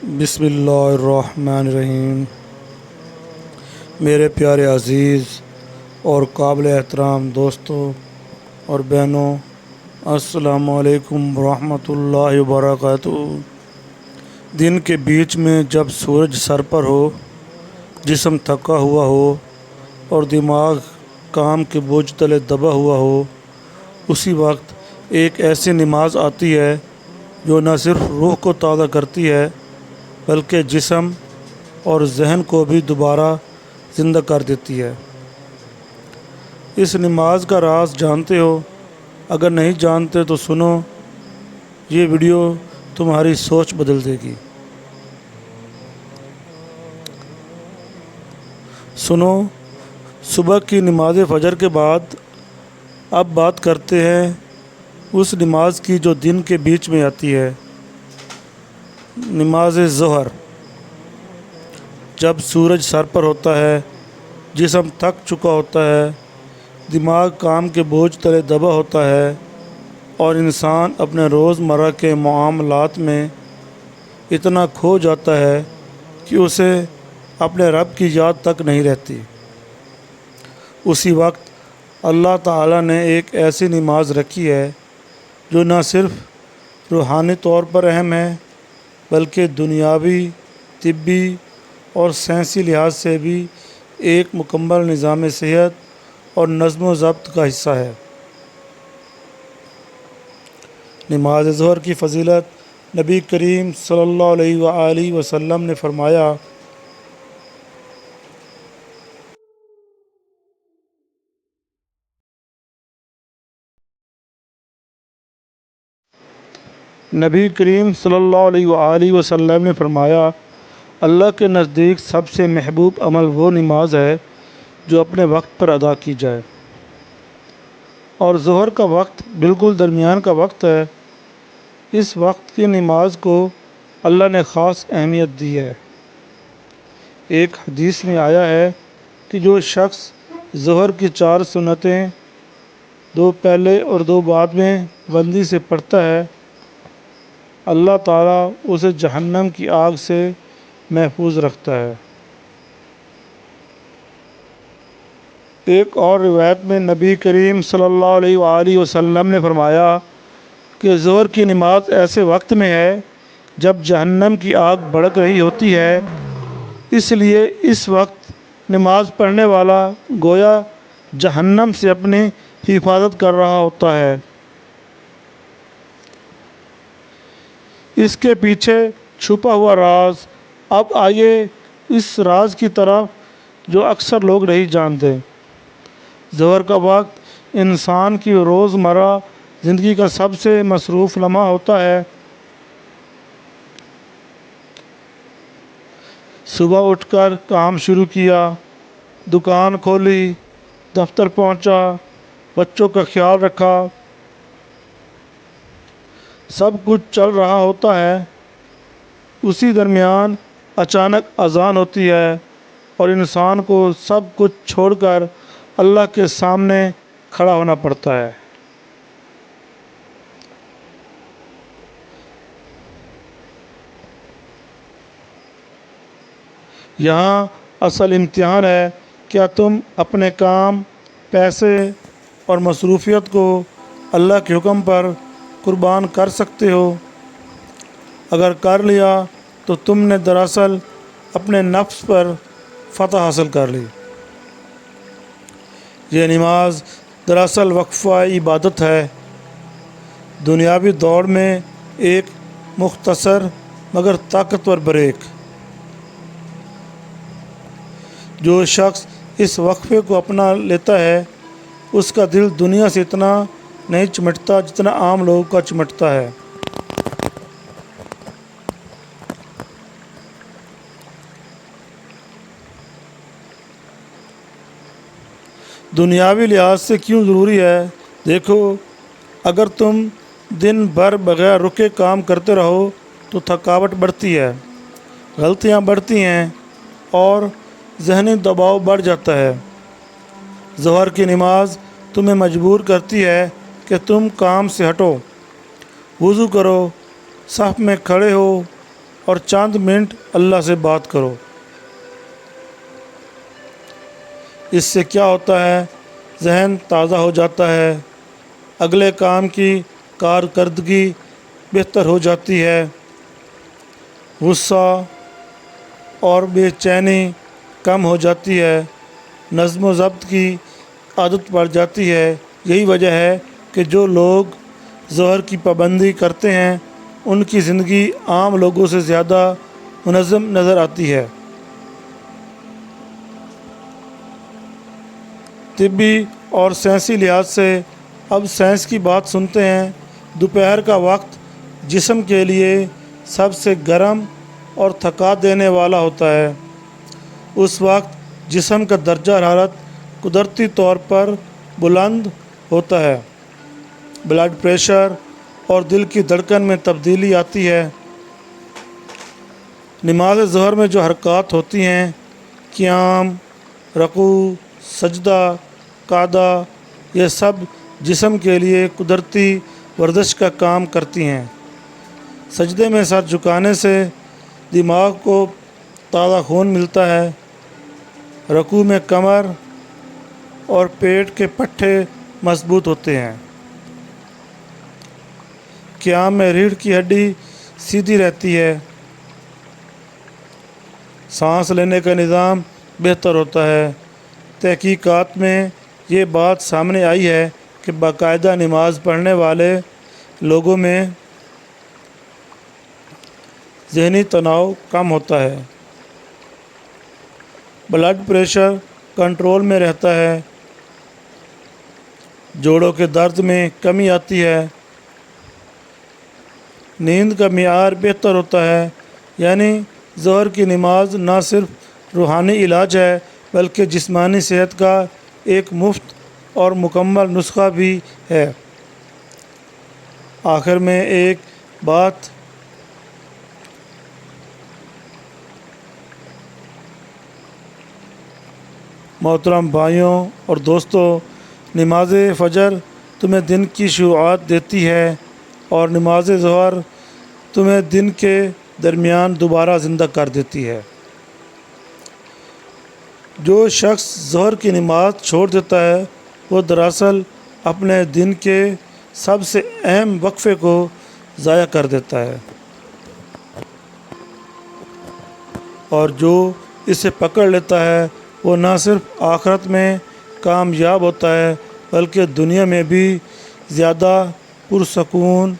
بسم اللہ الرحمن الرحیم۔ میرے پیارے عزیز اور قابل احترام دوستوں اور بہنوں، السلام علیکم ورحمۃ اللہ وبرکاتہ۔ دن کے بیچ میں جب سورج سر پر ہو، جسم تھکا ہوا ہو اور دماغ کام کے بوجھ تلے دبا ہوا ہو، اسی وقت ایک ایسی نماز آتی ہے جو نہ صرف روح کو تازہ کرتی ہے بلکہ جسم اور ذہن کو بھی دوبارہ زندہ کر دیتی ہے۔ اس نماز کا راز جانتے ہو؟ اگر نہیں جانتے تو سنو، یہ ویڈیو تمہاری سوچ بدل دے گی۔ سنو، صبح کی نماز فجر کے بعد اب بات کرتے ہیں اس نماز کی جو دن کے بیچ میں آتی ہے، نماز ظہر۔ جب سورج سر پر ہوتا ہے، جسم تھک چکا ہوتا ہے، دماغ کام کے بوجھ تلے دبا ہوتا ہے اور انسان اپنے روزمرہ کے معاملات میں اتنا کھو جاتا ہے کہ اسے اپنے رب کی یاد تک نہیں رہتی، اسی وقت اللہ تعالیٰ نے ایک ایسی نماز رکھی ہے جو نہ صرف روحانی طور پر اہم ہے بلکہ دنیاوی، طبی اور سائنسی لحاظ سے بھی ایک مکمل نظام صحت اور نظم و ضبط کا حصہ ہے۔ نماز ظہر کی فضیلت نبی کریم صلی اللہ علیہ وآلہ وسلم نے فرمایا، نبی کریم صلی اللہ علیہ وآلہ وسلم نے فرمایا، اللہ کے نزدیک سب سے محبوب عمل وہ نماز ہے جو اپنے وقت پر ادا کی جائے، اور ظہر کا وقت بالکل درمیان کا وقت ہے۔ اس وقت کی نماز کو اللہ نے خاص اہمیت دی ہے۔ ایک حدیث میں آیا ہے کہ جو شخص ظہر کی 4 سنتیں 2 پہلے اور 2 بعد میں بندی سے پڑھتا ہے، اللہ تعالیٰ اسے جہنم کی آگ سے محفوظ رکھتا ہے۔ ایک اور روایت میں نبی کریم صلی اللہ علیہ وآلہ وسلم نے فرمایا کہ ظہر کی نماز ایسے وقت میں ہے جب جہنم کی آگ بھڑک رہی ہوتی ہے، اس لیے اس وقت نماز پڑھنے والا گویا جہنم سے اپنی حفاظت کر رہا ہوتا ہے۔ اس کے پیچھے چھپا ہوا راز، اب آئیے اس راز کی طرف جو اکثر لوگ نہیں جانتے۔ ظہر کا وقت انسان کی روزمرہ زندگی کا سب سے مصروف لمحہ ہوتا ہے۔ صبح اٹھ کر کام شروع کیا، دکان کھولی، دفتر پہنچا، بچوں کا خیال رکھا، سب کچھ چل رہا ہوتا ہے۔ اسی درمیان اچانک اذان ہوتی ہے اور انسان کو سب کچھ چھوڑ کر اللہ کے سامنے کھڑا ہونا پڑتا ہے۔ یہاں اصل امتحان ہے، کیا تم اپنے کام، پیسے اور مصروفیت کو اللہ کے حکم پر قربان کر سکتے ہو؟ اگر کر لیا تو تم نے دراصل اپنے نفس پر فتح حاصل کر لی۔ یہ نماز دراصل وقفہ عبادت ہے، دنیاوی دوڑ میں ایک مختصر مگر طاقتور بریک۔ جو شخص اس وقفے کو اپنا لیتا ہے، اس کا دل دنیا سے اتنا نہیں چمٹتا جتنا عام لوگوں کا چمٹتا ہے۔ دنیاوی لحاظ سے کیوں ضروری ہے؟ دیکھو، اگر تم دن بھر بغیر رکے کام کرتے رہو تو تھکاوٹ بڑھتی ہے، غلطیاں بڑھتی ہیں اور ذہنی دباؤ بڑھ جاتا ہے۔ ظہر کی نماز تمہیں مجبور کرتی ہے کہ تم کام سے ہٹو، وضو کرو، صف میں کھڑے ہو اور چند منٹ اللہ سے بات کرو۔ اس سے کیا ہوتا ہے؟ ذہن تازہ ہو جاتا ہے، اگلے کام کی کارکردگی بہتر ہو جاتی ہے، غصہ اور بے چینی کم ہو جاتی ہے، نظم و ضبط کی عادت پڑ جاتی ہے۔ یہی وجہ ہے کہ جو لوگ ظہر کی پابندی کرتے ہیں ان کی زندگی عام لوگوں سے زیادہ منظم نظر آتی ہے۔ طبی اور سائنسی لحاظ سے اب سائنس کی بات سنتے ہیں، دوپہر کا وقت جسم کے لیے سب سے گرم اور تھکا دینے والا ہوتا ہے۔ اس وقت جسم کا درجہ حرارت قدرتی طور پر بلند ہوتا ہے، بلڈ پریشر اور دل کی دھڑکن میں تبدیلی آتی ہے۔ نماز ظہر میں جو حرکات ہوتی ہیں، قیام، رکوع، سجدہ، قعدہ، یہ سب جسم کے لیے قدرتی ورزش کا کام کرتی ہیں۔ سجدے میں سر جھکانے سے دماغ کو تازہ خون ملتا ہے، رکوع میں کمر اور پیٹ کے پٹھے مضبوط ہوتے ہیں، قیام میں ریڑھ کی ہڈی سیدھی رہتی ہے، سانس لینے کا نظام بہتر ہوتا ہے۔ تحقیقات میں یہ بات سامنے آئی ہے کہ باقاعدہ نماز پڑھنے والے لوگوں میں ذہنی تناؤ کم ہوتا ہے، بلڈ پریشر کنٹرول میں رہتا ہے، جوڑوں کے درد میں کمی آتی ہے، نیند کا معیار بہتر ہوتا ہے۔ یعنی ظہر کی نماز نہ صرف روحانی علاج ہے بلکہ جسمانی صحت کا ایک مفت اور مکمل نسخہ بھی ہے۔ آخر میں ایک بات محترم بھائیوں اور دوستوں، نماز فجر تمہیں دن کی شروعات دیتی ہے اور نماز ظہر تمہیں دن کے درمیان دوبارہ زندہ کر دیتی ہے۔ جو شخص ظہر کی نماز چھوڑ دیتا ہے وہ دراصل اپنے دن کے سب سے اہم وقفے کو ضائع کر دیتا ہے، اور جو اسے پکڑ لیتا ہے وہ نہ صرف آخرت میں کامیاب ہوتا ہے بلکہ دنیا میں بھی زیادہ پرسکون،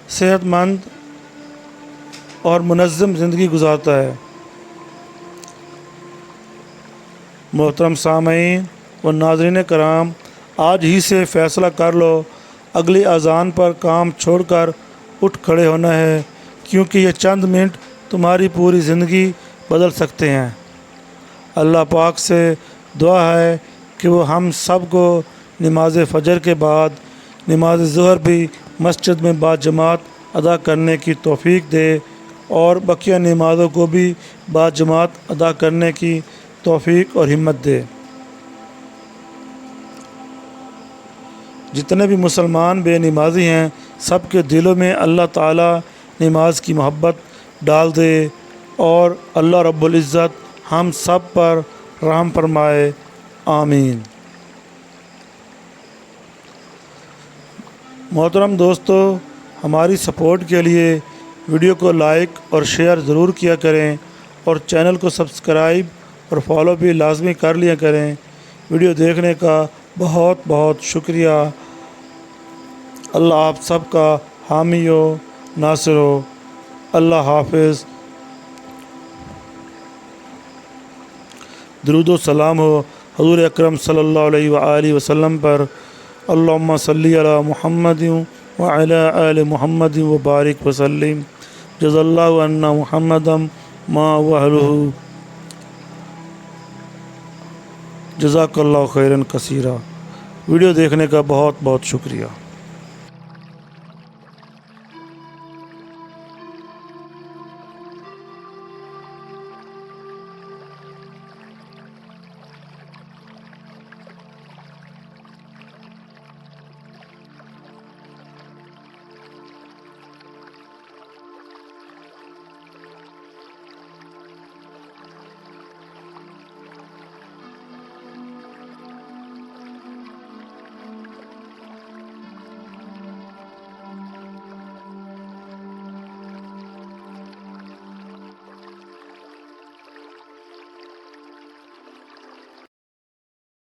صحت مند اور منظم زندگی گزارتا ہے۔ محترم سامعین و ناظرین کرام، آج ہی سے فیصلہ کر لو، اگلی اذان پر کام چھوڑ کر اٹھ کھڑے ہونا ہے، کیونکہ یہ چند منٹ تمہاری پوری زندگی بدل سکتے ہیں۔ اللہ پاک سے دعا ہے کہ وہ ہم سب کو نماز فجر کے بعد نماز ظہر بھی مسجد میں باجماعت ادا کرنے کی توفیق دے اور بقیہ نمازوں کو بھی باجماعت ادا کرنے کی توفیق اور ہمت دے۔ جتنے بھی مسلمان بے نمازی ہیں سب کے دلوں میں اللہ تعالیٰ نماز کی محبت ڈال دے اور اللہ رب العزت ہم سب پر رحم فرمائے، آمین۔ محترم دوستو، ہماری سپورٹ کے لیے ویڈیو کو لائک اور شیئر ضرور کیا کریں اور چینل کو سبسکرائب اور فالو بھی لازمی کر لیا کریں۔ ویڈیو دیکھنے کا بہت بہت شکریہ۔ اللہ آپ سب کا حامی و ناصر ہو۔ اللہ حافظ۔ درود و سلام ہو حضور اکرم صلی اللہ علیہ وآلہ وسلم پر۔ اللہم صلی علی محمد وعلی آل محمد وبارک وسلم۔ جزا اللہ عنا محمدا ما وہلہ۔ جزاک اللہ خیرا کثیرا۔ ویڈیو دیکھنے کا بہت بہت شکریہ۔